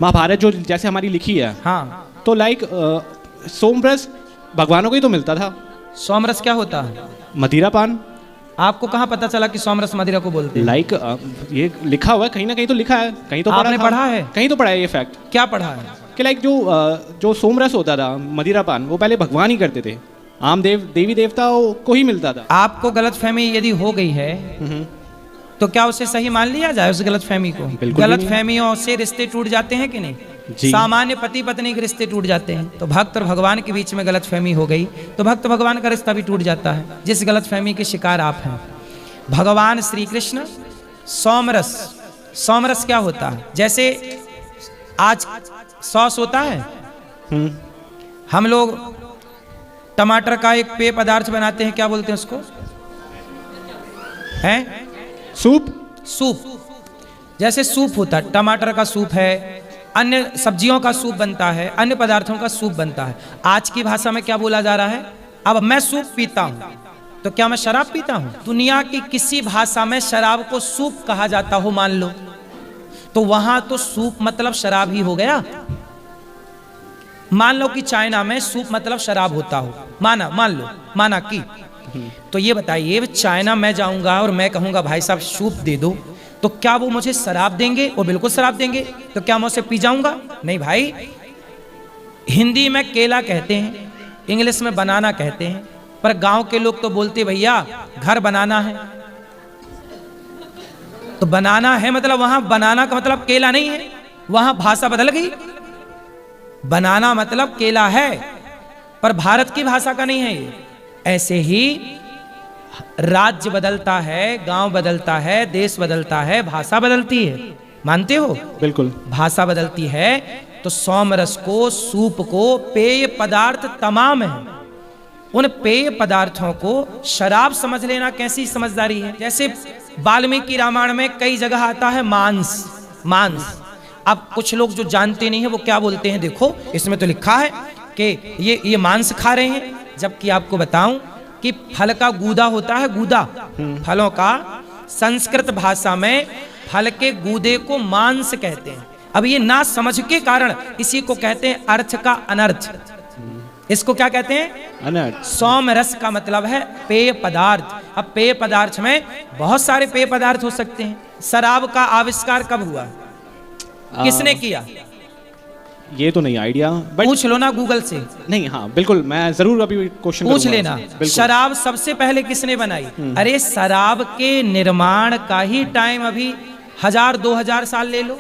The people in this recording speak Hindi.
महाभारत जो जैसे हमारी लिखी है, हाँ, तो लाइक सोमरस भगवानों को ही तो मिलता था। सोमरस क्या होता है? मदिरा पान। आपको कहाँ पता चला कि सोमरस मदिरा को बोलते हैं? लाइक ये लिखा हुआ है, कहीं ना कहीं तो लिखा है, कहीं तो आपने पढ़ा है? कहीं तो पढ़ा है ये फैक्ट। क्या पढ़ा है? कि लाइक जो सोमरस होता था, मदिरा पान, वो पहले भगवान ही करते थे, आम देवी देवताओं को ही मिलता था। आपको गलतफहमी यदि हो गई है तो क्या उसे सही मान लिया जाए उस गलतफहमी को? गलतफहमियों से रिश्ते टूट जाते हैं कि नहीं? सामान्य पति पत्नी के रिश्ते टूट जाते हैं, तो भक्त और भगवान के बीच में गलतफहमी हो गई तो भक्त भगवान का रिश्ता भी टूट जाता है, जिस गलतफहमी के शिकार आप हैं। भगवान श्री कृष्ण सोमरस, सोमरस क्या होता है? जैसे आज सॉस होता है, हम लोग टमाटर का एक पेय पदार्थ बनाते हैं, क्या बोलते हैं उसको? हैं? सूप। सूप, जैसे सूप होता है, टमाटर का सूप है, अन्य सब्जियों का सूप बनता है, अन्य पदार्थों का सूप बनता है। आज की भाषा में क्या बोला जा रहा है? अब मैं सूप पीता हूं तो क्या मैं शराब पीता हूं? दुनिया की किसी भाषा में शराब को सूप कहा जाता हो मान लो, तो वहां तो सूप मतलब शराब ही हो गया। मान लो कि चाइना में सूप मतलब शराब होता हो, माना कि, तो ये बताइए चाइना मैं जाऊंगा और मैं कहूंगा भाई साहब सूप दे दो, तो क्या वो मुझे शराब देंगे? वो बिल्कुल शराब देंगे। तो क्या मैं उसे पी जाऊंगा? नहीं भाई। हिंदी में केला कहते हैं, इंग्लिश में बनाना कहते हैं, पर गांव के लोग तो बोलते भैया घर बनाना है, तो बनाना है मतलब वहां बनाना का मतलब केला नहीं है, वहां भाषा बदल गई। बनाना मतलब केला है, पर भारत की भाषा का नहीं है ये। ऐसे ही राज्य बदलता है, गांव बदलता है, देश बदलता है, भाषा बदलती है, मानते हो? बिल्कुल। भाषा बदलती है तो सोमरस को, सूप को, पेय पदार्थ तमाम है, उन पेय पदार्थों को शराब समझ लेना कैसी समझदारी है? जैसे वाल्मीकि रामायण में कई जगह आता है मांस, मांस। अब कुछ लोग जो जानते नहीं है वो क्या बोलते हैं, देखो इसमें तो लिखा है कि ये मांस खा रहे हैं, जबकि आपको बताऊं कि फल का गूदा होता है, गूदा फलों का, संस्कृत भाषा में फल के गूदे को मांस कहते हैं। अब ये ना समझ के कारण इसी को कहते हैं अर्थ का अनर्थ। इसको क्या कहते हैं? अनर्थ। सोमरस का मतलब है पेय पदार्थ। अब पेय पदार्थ में बहुत सारे पेय पदार्थ हो सकते हैं। शराब का आविष्कार कब हुआ, किसने किया? ये तो नहीं आइडिया, बट पूछ लो ना गूगल से। नहीं, हाँ बिल्कुल, मैं जरूर अभी क्वेश्चन पूछ लेना। शराब सबसे पहले किसने बनाई? अरे शराब के निर्माण का ही टाइम अभी 1000-2000 साल ले लो।